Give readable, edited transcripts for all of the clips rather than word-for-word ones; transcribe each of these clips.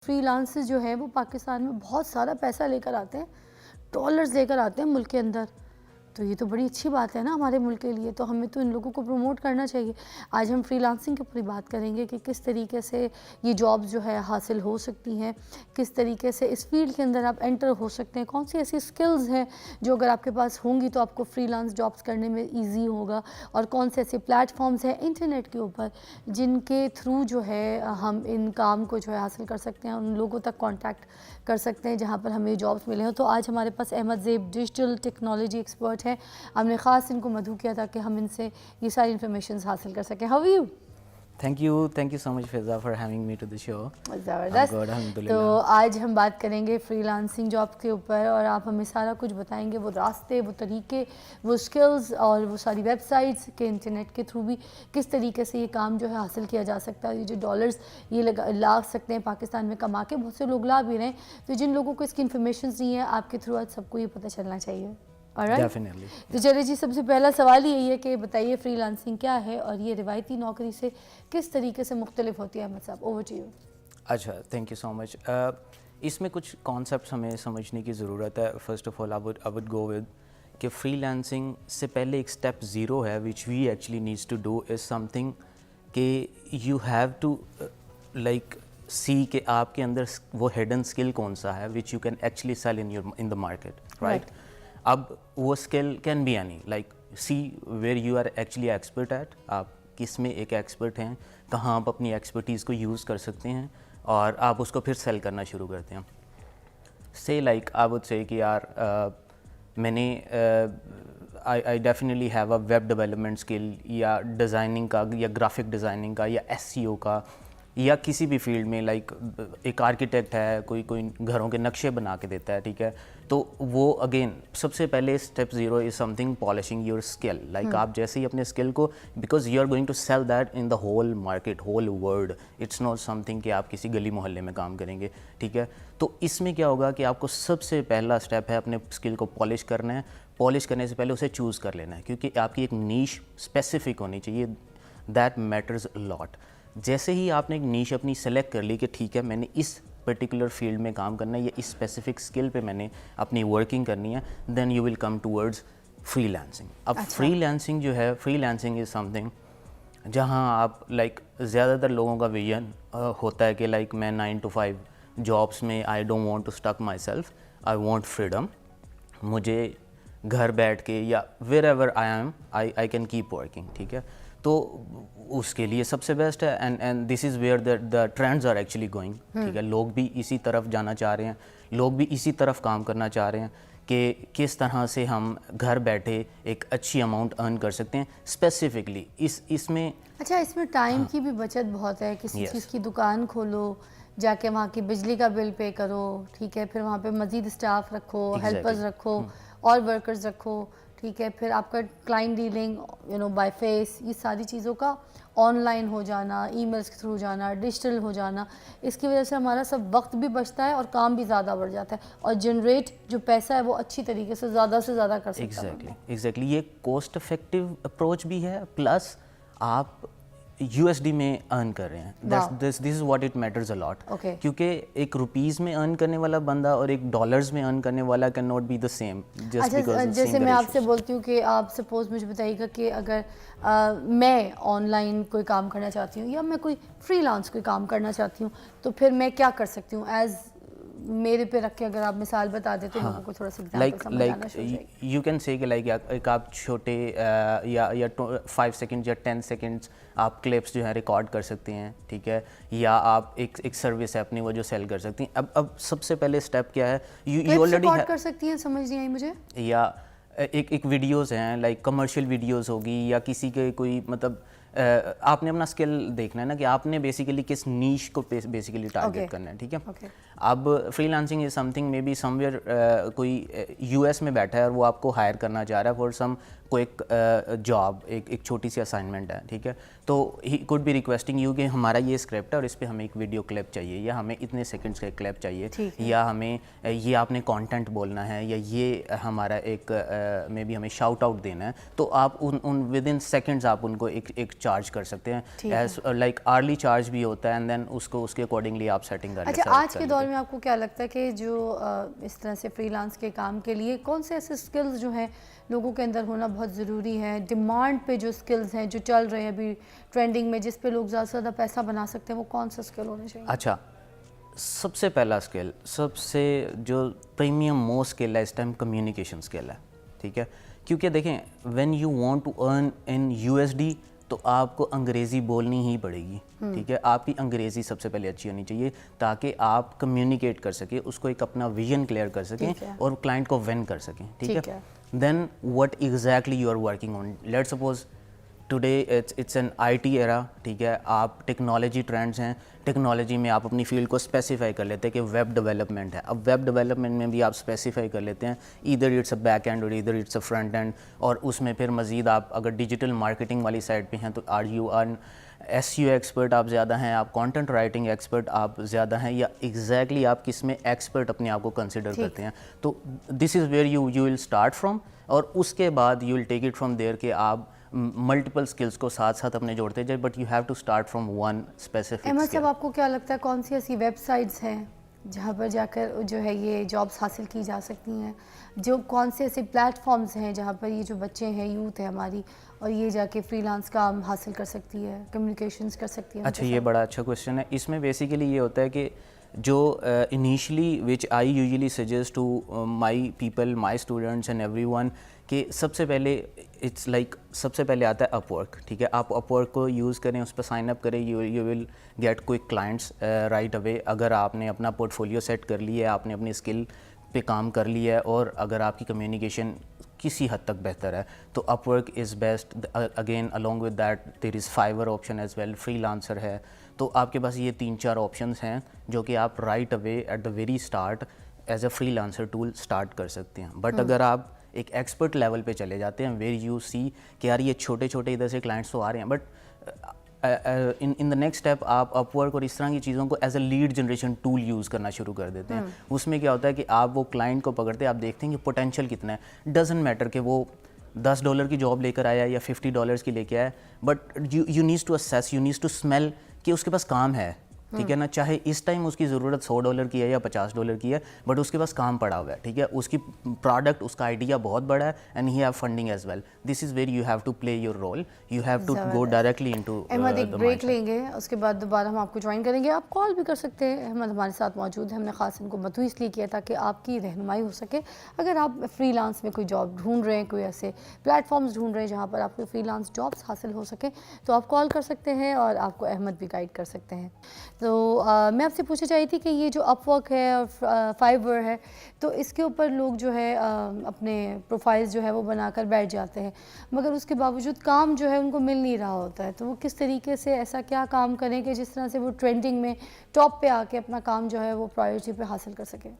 Freelancers जो है वो पाकिस्तान में बहुत सारा पैसा लेकर आते हैं, डॉलर्स लेकर आते हैं मुल्क के अंदर। तो ये तो बड़ी अच्छी बात है ना हमारे मुल्क के लिए, तो हमें तो इन लोगों को प्रमोट करना चाहिए। आज हम फ्रीलांसिंग के ऊपर बात करेंगे कि किस तरीके से ये जॉब्स जो है हासिल हो सकती हैं, किस तरीके से इस फील्ड के अंदर आप एंटर हो सकते हैं, कौन सी ऐसी स्किल्स हैं जो अगर आपके पास होंगी तो आपको फ्रीलांस जॉब्स करने में ईजी होगा, और कौन से ऐसे प्लेटफॉर्म्स हैं इंटरनेट के ऊपर जिनके थ्रू जो है हम इन काम को जो है हासिल कर सकते हैं, उन लोगों तक कॉन्टैक्ट कर सकते हैं जहाँ पर हमें जॉब्स मिले हैं। तो आज हमारे पास Ahmad Zeb digital technology expert है। हमने ख़ास इनको मधु किया था कि हम इनसे ये सारी इन्फॉर्मेशन हासिल कर सकें। How are you? Thank you so much Fiza for having me to the show. ज़बरदस्त। तो आज हम बात करेंगे फ्रीलांसिंग जॉब के ऊपर और आप हमें सारा कुछ बताएंगे, वो रास्ते, वो तरीके, वो स्किल्स और वो सारी वेबसाइट्स के इंटरनेट के थ्रू भी किस तरीके से ये काम जो है हासिल किया जा सकता है। ये जो डॉलर्स ये ला सकते हैं पाकिस्तान में कमा के, बहुत से लोग ला भी रहे हैं, तो जिन लोगों को इसकी इन्फॉर्मेशन नहीं है आपके थ्रू आज सबको ये पता चलना चाहिए। डेफिनेटली। तो चलिए जी, सबसे पहला सवाल यही है कि बताइए फ्रीलांसिंग क्या है और ये रिवायती नौकरी से किस तरीके से मुख्तलिफ होती है। अहमद साहब, ओवर टू यू। अच्छा, थैंक यू सो मच। इसमें कुछ कॉन्सेप्ट्स हमें समझने की ज़रूरत है। First of all I would go with कि फ्रीलांसिंग से पहले एक स्टेप ज़ीरो है which we actually needs to do is something कि you have to like see कि आपके अंदर वो हिडन स्किल कौन सा है which you can actually sell in the market, right. अब वो skill can be any, like see where you are actually expert at, आप किस में एक एक्सपर्ट हैं, कहाँ आप अपनी एक्सपर्टीज़ को यूज़ कर सकते हैं और आप उसको फिर सेल करना शुरू करते हैं। से लाइक आई वुड से कि यार मैंने I definitely have a web development skill या डिज़ाइनिंग का या ग्राफिक डिज़ाइनिंग का या एसईओ का या किसी भी फील्ड में, लाइक एक आर्किटेक्ट है, कोई घरों के नक्शे बना के देता है, ठीक है। तो वो अगेन सबसे पहले step zero is something polishing your skill. Like आप जैसे ही अपने स्किल को, because you are going to sell that in the whole market, whole world, it's not something कि आप किसी गली मोहल्ले में काम करेंगे, ठीक है। तो इसमें क्या होगा कि आपको सबसे पहला स्टेप है अपने स्किल को पॉलिश करना है। पॉलिश करने से पहले उसे चूज़ कर लेना है, क्योंकि आपकी एक नीश स्पेसिफिक होनी चाहिए, दैट मैटर्स लॉट। जैसे ही आपने एक नीश अपनी सेलेक्ट कर ली कि ठीक है मैंने इस पर्टिकुलर फील्ड में काम करना है या इस स्पेसिफिक स्किल पे मैंने अपनी वर्किंग करनी है, then you will come towards freelancing. अब फ्रीलांसिंग जो है, फ्रीलांसिंग इज़ समथिंग जहां आप लाइक ज़्यादातर लोगों का विजन होता है कि लाइक मैं 9 to 5 जॉब्स में I don't want to stuck myself, I want freedom. मुझे घर बैठ के या wherever I am I can keep working, ठीक है। तो उसके लिए सबसे बेस्ट है and this is where the trends are actually going, ठीक है। लोग भी इसी तरफ जाना चाह रहे हैं, लोग भी इसी तरफ काम करना चाह रहे हैं कि किस तरह से हम घर बैठे एक अच्छी अमाउंट अर्न कर सकते हैं स्पेसिफिकली इसमें। अच्छा, इसमें टाइम की भी बचत बहुत है। किसी चीज़ की दुकान खोलो, जाके वहाँ की बिजली का बिल पे करो, ठीक है, फिर वहाँ पे मज़ीद स्टाफ रखो, हेल्पर्स रखो और वर्कर्स रखो, ठीक है, फिर आपका क्लाइंट डीलिंग बाय फेस, ये सारी चीज़ों का ऑनलाइन हो जाना, ईमेल्स के थ्रू जाना, डिजिटल हो जाना, इसकी वजह से हमारा सब वक्त भी बचता है और काम भी ज़्यादा बढ़ जाता है और जनरेट जो पैसा है वो अच्छी तरीके से ज़्यादा कर सकते हैं। एग्जैक्टली ये कॉस्ट इफेक्टिव अप्रोच भी है, प्लस आप USD में अर्न कर रहे हैं। This is what it matters a lot, क्योंकि एक रुपीस में अर्न करने वाला बंदा और एक डॉलर्स में अर्न करने वाला can not be the same. जैसे मैं आपसे बोलती हूँ कि आप सपोज मुझे बताइएगा कि अगर मैं ऑनलाइन कोई काम करना चाहती हूँ या मैं कोई फ्रीलांस कोई काम करना चाहती हूँ, तो फिर मैं क्या कर सकती हूँ एज मेरे पे रख के, अगर आप मिसाल बता दें तो लोगों को थोड़ा सा लाइक यू कैन से कि लाइक एक आप छोटे या 5 सेकंड्स या 10 सेकंड्स आप क्लिप्स जो है रिकॉर्ड कर सकते हैं, ठीक है, या आप एक सर्विस है अपनी वो जो सेल कर सकती हैं। अब सबसे पहले स्टेप क्या है, यू ऑलरेडी रिकॉर्ड कर सकती हैं, समझ नहीं आई मुझे। या एक वीडियोस हैं, लाइक कमर्शियल वीडियोस होगी या किसी के कोई मतलब आपने अपना स्किल देखना है ना कि आपने बेसिकली किस नीश को बेसिकली टारगेट करना है, ठीक है। अब freelancing is something may be somewhere कोई US में बैठा है और वो आपको हायर करना चाह रहा है फॉर सम कोई एक जॉब, एक छोटी सी असाइनमेंट है, ठीक है। तो he could be requesting you कि हमारा ये स्क्रिप्ट है और इस पर हमें एक वीडियो क्लिप चाहिए या हमें इतने सेकंड्स का एक क्लिप चाहिए या हमें ये आपने कंटेंट बोलना है या ये हमारा एक मे बी हमें शाउट आउट देना है। तो आप उन विद इन सेकेंड्स आप उनको एक चार्ज कर सकते ठीक हैं, एज लाइक आर्ली चार्ज भी होता है, एंड देन उसको उसके अकॉर्डिंगली आप सेटिंग कर अच्छा, आज के दौर में आपको क्या लगता है कि जो इस तरह से फ्रीलांस के काम के लिए कौन से ऐसे स्किल्स जो हैं लोगों के अंदर होना बहुत ज़रूरी है, डिमांड पे जो स्किल्स हैं जो चल रहे हैं अभी ट्रेंडिंग में, जिस पे लोग ज़्यादा से ज़्यादा पैसा बना सकते हैं, वो कौन सा स्किल होने चाहिए? अच्छा, सबसे पहला स्किल, सबसे जो प्रीमियम मोस्ट स्किल है इस टाइम, कम्युनिकेशन स्किल है, ठीक है। क्योंकि देखें, when you want to earn in USD तो आपको अंग्रेज़ी बोलनी ही पड़ेगी, ठीक है। आपकी अंग्रेज़ी सबसे पहले अच्छी होनी चाहिए ताकि आप कम्युनिकेट कर सकें, उसको एक अपना विजन क्लियर कर सकें और क्लाइंट को विन कर सकें, ठीक है। Then what exactly you are working on, let's suppose today it's an IT era, ठीक है। आप टेक्नोलॉजी ट्रेंड्स हैं, टेक्नोलॉजी में आप अपनी फील्ड को स्पेसिफाई कर लेते हैं कि वेब डेवलपमेंट है। अब वेब डेवलपमेंट में भी आप स्पेसिफाई कर लेते हैं either it's a back end और either it's a front end, और उसमें फिर मज़ीद आप अगर डिजिटल मार्केटिंग वाली साइड पे हैं तो are you are SEO expert आप ज़्यादा हैं, आप कंटेंट राइटिंग एक्सपर्ट आप ज़्यादा हैं, या एग्जैक्टली आप किस में एक्सपर्ट अपने आप को कंसिडर करते हैं। तो this is where you will start from, और उसके बाद you will take it from there कि आप मल्टीपल स्किल्स को साथ साथ अपने जोड़ते जाए, but you have to start from one specific. Ahmed साहब, आपको क्या लगता है कौन सी ऐसी वेबसाइट्स हैं जहाँ पर जाकर जो है ये जॉब्स हासिल की जा सकती हैं, जो कौन से ऐसे प्लेटफॉर्म्स हैं जहाँ पर ये जो बच्चे हैं, यूथ है हमारी, और ये जाके फ्रीलांस काम हासिल कर सकती है, कम्युनिकेशंस कर सकती है? अच्छा, ये बड़ा अच्छा क्वेश्चन है। इसमें बेसिकली ये होता है कि जो initially which I usually suggest to my people, my students and everyone, कि सबसे पहले इट्स लाइक सबसे पहले आता है अपवर्क, ठीक है। आप अपवर्क को यूज़ करें, उस पर साइन अप करें, you will get quick clients right away. अगर आपने अपना पोर्टफोलियो सेट कर लिया है, आपने अपनी स्किल पे काम कर लिया है, और अगर आपकी कम्युनिकेशन किसी हद तक बेहतर है, तो Upwork is best. Again along with that there is Fiverr option as well, freelancer है। तो आपके पास ये 3-4 ऑप्शंस हैं जो कि आप right away at the very start as a freelancer tool start कर सकते हैं। बट अगर आप एक एक्सपर्ट लेवल पे चले जाते हैं, वेर यू सी कि यार ये छोटे छोटे इधर से क्लाइंट्स तो आ रहे हैं, but in the next step आप अपवर्क और इस तरह की चीज़ों को as a lead generation tool use करना शुरू कर देते हैं। उसमें क्या होता है कि आप वो क्लाइंट को पकड़ते हैं, आप देखते हैं कि पोटेंशियल कितना है। डजेंट मैटर कि वो $10 की जॉब लेकर आया या $50 की लेके आया, but you needs to assess, you needs to smell कि उसके पास काम है, ठीक है ना। चाहे इस टाइम उसकी ज़रूरत $100 की है या $50 की है, बट उसके पास काम पड़ा हुआ है, ठीक है। उसकी प्रोडक्ट, उसका आइडिया बहुत बड़ा है, and he have funding as well. This is where you have to play your role, you have to go directly into. Ahmed, एक ब्रेक लेंगे, उसके बाद दोबारा हम आपको ज्वाइन करेंगे। आप कॉल भी कर सकते हैं, अहमद हमारे साथ मौजूद है। हमने ख़ास इनको मदऊ इसलिए किया ताकि आपकी रहनुमाई हो सके। अगर आप फ्रीलांस में कोई जॉब ढूंढ रहे हैं, कोई ऐसे प्लेटफॉर्म्स ढूंढ रहे हैं जहाँ पर आपको फ्रीलांस जॉब्स हासिल हो सके, तो आप कॉल कर सकते हैं और आपको अहमद भी गाइड कर सकते हैं। तो मैं आपसे पूछना चाहिए थी कि ये जो अपवर्क है और फाइवर है, तो इसके ऊपर लोग जो है अपने प्रोफाइल्स जो है वो बनाकर बैठ जाते हैं, मगर उसके बावजूद काम जो है उनको मिल नहीं रहा होता है। तो वो किस तरीके से ऐसा क्या काम करें कि जिस तरह से वो ट्रेंडिंग में टॉप पे आके अपना काम जो है वो प्रायोरिटी पे हासिल कर सकें?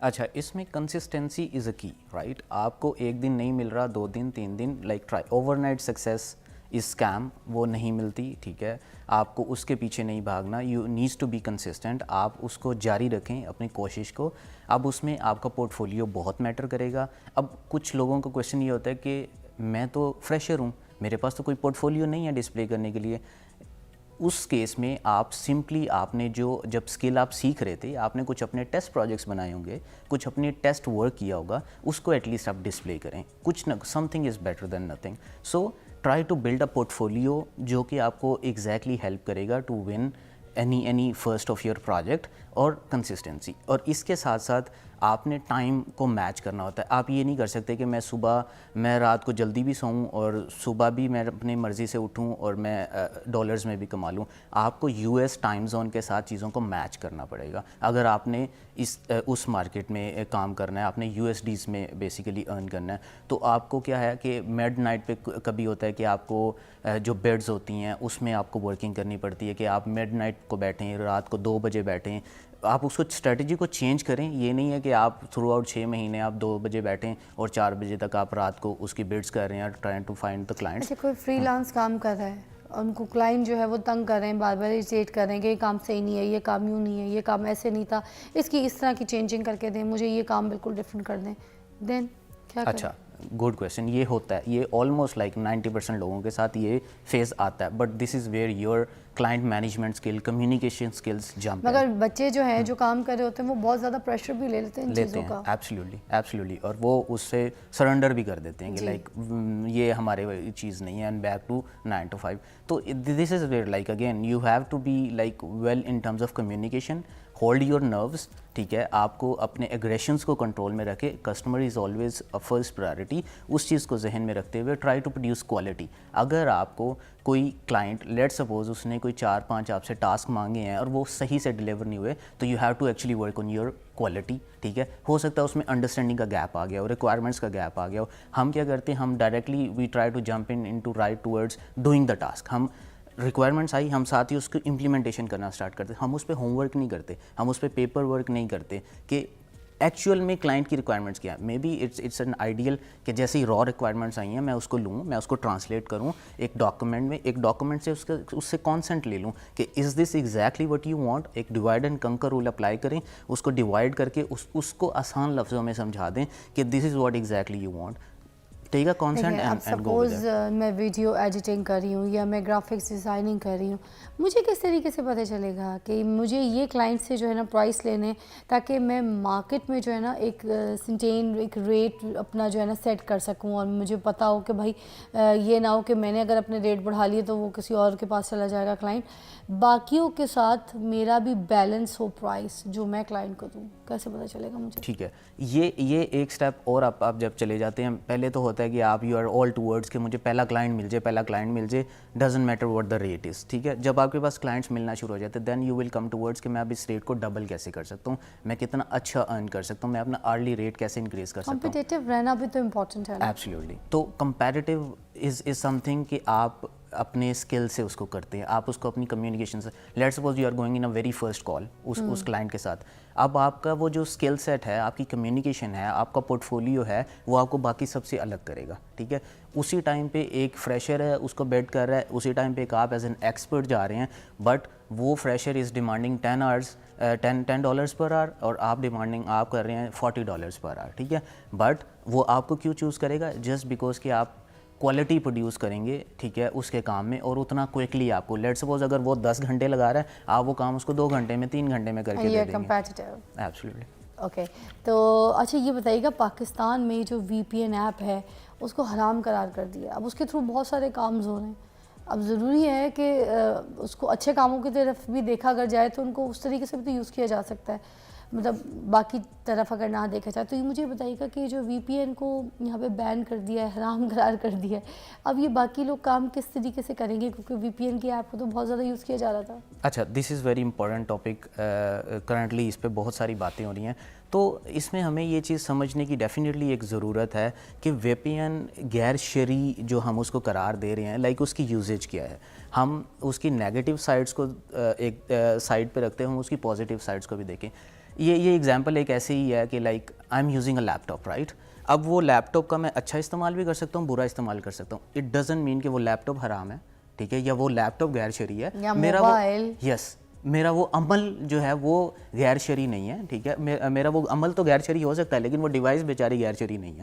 अच्छा, इसमें कंसिस्टेंसी इज़ अ की, राइट। आपको एक दिन नहीं मिल रहा, 2 दिन 3 दिन, लाइक ट्राई। ओवरनाइट सक्सेस इस स्कैम वो नहीं मिलती, ठीक है। आपको उसके पीछे नहीं भागना, you needs to be consistent. आप उसको जारी रखें अपनी कोशिश को। अब उसमें आपका पोर्टफोलियो बहुत मैटर करेगा। अब कुछ लोगों का क्वेश्चन ये होता है कि मैं तो फ्रेशर हूँ, मेरे पास तो कोई पोर्टफोलियो नहीं है डिस्प्ले करने के लिए। उस केस में आप सिंपली, आपने जो जब स्किल आप सीख रहे थे, आपने कुछ अपने टेस्ट प्रोजेक्ट्स बनाए होंगे, कुछ अपने टेस्ट वर्क किया होगा, उसको एटलीस्ट आप डिस्प्ले करें। कुछ न, something is better than nothing. So try to build a portfolio जो कि आपको एग्जैक्टली हेल्प करेगा to win any first of your project, और कंसिस्टेंसी। और इसके साथ साथ आपने टाइम को मैच करना होता है। आप ये नहीं कर सकते कि मैं रात को जल्दी भी सोऊं और सुबह भी मैं अपनी मर्ज़ी से उठूं और मैं डॉलर्स में भी कमा लूं। आपको यूएस टाइम जोन के साथ चीज़ों को मैच करना पड़ेगा। अगर आपने उस मार्केट में काम करना है, आपने यूएसडीज़ में बेसिकली अर्न करना है, तो आपको क्या है कि मिड नाइट पे कभी होता है कि आपको जो बेड्स होती हैं उसमें आपको वर्किंग करनी पड़ती है कि आप मिड नाइट को बैठें, रात को 2 बजे बैठें। आप उसको स्ट्रेटजी को चेंज करें। ये नहीं है कि आप थ्रू आउट 6 महीने आप 2 बजे बैठें और 4 बजे तक आप रात को उसकी बिड्स कर रहे हैं, trying to find the clients. अच्छा, कोई फ्रीलांस काम कर रहा है, उनको क्लाइंट जो है वो तंग कर रहे हैं, बार बार इरिटेट कर रहे हैं कि ये काम सही नहीं है, ये काम यूँ नहीं है, ये काम ऐसे नहीं था, इसकी इस तरह की चेंजिंग करके दें, मुझे ये काम बिल्कुल डिफरेंट कर दें, देन क्या करें? अच्छा, गुड क्वेश्चन। ये होता है, ये ऑलमोस्ट लाइक 90% लोगों के साथ ये फेज आता है, but this is where your client management skill, communication skills jump मगर बच्चे जो हैं जो काम कर रहे होते हैं वो बहुत ज़्यादा प्रेशर भी ले लेते हैं इन लेते चीज़ों हैं। का। एब्सोल्युटली एब्सोल्युटली, और वो उससे सरेंडर भी कर देते हैं कि लाइक ये हमारे चीज़ नहीं है, एंड बैक टू 9 to 5। तो this is where like again you have to be like well in terms of communication, hold your nerves, ठीक है, आपको अपने एग्रेशंस को कंट्रोल में रखे, customer is always a first priority, उस चीज़ को जहन में रखते हुए ट्राई टू प्रोड्यूस क्वालिटी। अगर आपको कोई क्लाइंट लेट सपोज उसने कोई 4-5 आपसे टास्क मांगे हैं और वो सही से डिलीवर नहीं हुए, तो you have to actually work on your quality, ठीक है। हो सकता है उसमें अंडरस्टैंडिंग का गैप आ गया हो, रिक्वायरमेंट्स का गैप आ गया हो। हम क्या करते हैं, हम directly we try to jump in to right towards doing the task. हम रिक्वायरमेंट्स आई, हम साथ ही उसको इम्प्लीमेंटेशन करना स्टार्ट करते, हम उस पर होमवर्क नहीं करते, हम उस पर पेपर वर्क नहीं करते कि एक्चुअल में क्लाइंट की रिक्वायरमेंट्स क्या है। May be it's an ideal कि जैसे ही रॉ रिक्वायरमेंट्स आई हैं मैं उसको लूँ, मैं उसको ट्रांसलेट करूँ एक डॉक्यूमेंट में, एक डॉक्यूमेंट से उससे कॉन्सेंट ले लूँ कि is this exactly what you want. एक डिवाइड एंड कंकर रूल अप्लाई करें, उसको डिवाइड करके उसको आसान लफ्ज़ों में समझा दें कि this is what exactly you want. Take a consent अब एंड गो विद सपोज मैं वीडियो एडिटिंग कर रही हूँ या मैं ग्राफिक्स डिज़ाइनिंग कर रही हूँ, मुझे किस तरीके से पता चलेगा कि मुझे ये क्लाइंट से जो है ना प्राइस लेने, ताकि मैं मार्केट में जो है ना एक सिंटेन एक रेट अपना जो है ना सेट कर सकूँ, और मुझे पता हो कि भाई ये ना हो कि मैंने अगर अपने रेट बढ़ा लिए तो वो किसी और के पास चला जाएगा क्लाइंट, बाकियों के साथ मेरा भी बैलेंस हो प्राइस जो मैं क्लाइंट को दूँ, कैसे पता चलेगा मुझे? ठीक है, ये एक स्टेप और आप जब चले जाते हैं, पहले तो होता है कि आप यू आर ऑल टूवर्ड्स कि मुझे पहला क्लाइंट मिल जाए, doesn't matter what the rate is, ठीक है। जब आपके पास क्लाइंट्स मिलना शुरू हो जाते हैं, then you will come towards कि मैं अब इस रेट को डबल कैसे कर सकता हूँ, मैं कितना अच्छा अर्न कर सकता हूँ, मैं अपना अर्ली रेट कैसे इंक्रीज़ कर सकता हूँ। कॉम्पिटिटिव रहना भी तो इम्पोर्टेंट है ना। एब्सोल्युटली। तो कंपैरेटिव इज़ समथिंग कि आप अपने स्किल से उसको करते हैं, आप उसको अपनी कम्युनिकेशन से, let's suppose you are going in a very first call उस क्लाइंट के साथ, अब आपका वो जो स्किल सेट है, आपकी कम्युनिकेशन है, आपका पोर्टफोलियो है, वो आपको बाकी सबसे अलग करेगा, ठीक है। उसी टाइम पे एक फ्रेशर है, उसको बेड कर रहा है, उसी टाइम पे एक आप एज एन एक्सपर्ट जा रहे हैं, बट वो fresher is demanding $10 per hour और आप कर रहे हैं $40 पर आवर, ठीक है। बट वो आपको क्यों चूज़ करेगा? जस्ट बिकॉज कि आप क्वालिटी प्रोड्यूस करेंगे, ठीक है, उसके काम में, और उतना क्विकली आपको, लेट सपोज अगर वो 10 घंटे लगा रहा है, आप वो काम उसको 2 घंटे में, 3 घंटे में करके दे देंगे। कंपेटिटिव। एब्सोल्युटली। ओके, तो अच्छा ये बताइएगा, पाकिस्तान में जो VPN ऐप है उसको हराम करार कर दिया, अब उसके थ्रू बहुत सारे काम हो रहे हैं। अब ज़रूरी है कि उसको अच्छे कामों की तरफ भी देखा अगर जाए तो उनको उस तरीके से भी तो यूज़ किया जा सकता है, मतलब बाकी तरफ अगर ना देखा जाए तो। ये मुझे बताइएगा कि जो VPN को यहाँ पे बैन कर दिया है, हराम करार कर दिया है, अब ये बाकी लोग काम किस तरीके से करेंगे, क्योंकि VPN की ऐप को तो बहुत ज़्यादा यूज़ किया जा रहा था। अच्छा, this is very important topic, currently इस पे बहुत सारी बातें हो रही हैं। तो इसमें हमें ये चीज़ समझने की डेफिनेटली एक ज़रूरत है कि VPN गैर शरई जो हम उसको करार दे रहे हैं, लाइक उसकी यूजेज क्या है। हम उसकी नेगेटिव साइड्स को एक साइड पे रखते हैं, हम उसकी पॉजिटिव साइड्स को भी देखें। ये एग्जांपल एक ऐसे ही है कि like I am using a laptop, right. अब वो लैपटॉप का मैं अच्छा इस्तेमाल भी कर सकता हूँ, बुरा इस्तेमाल कर सकता हूँ। इट डजंट मीन कि वो लैपटॉप हराम है, ठीक है, या वो लैपटॉप गैर शरई है, या मेरा मोबाइल, यस, मेरा वो अमल जो है वो गैर शरई नहीं है, ठीक है। मेरा वो अमल तो गैर शरई हो सकता है, लेकिन वो डिवाइस बेचारी गैर शरई नहीं है।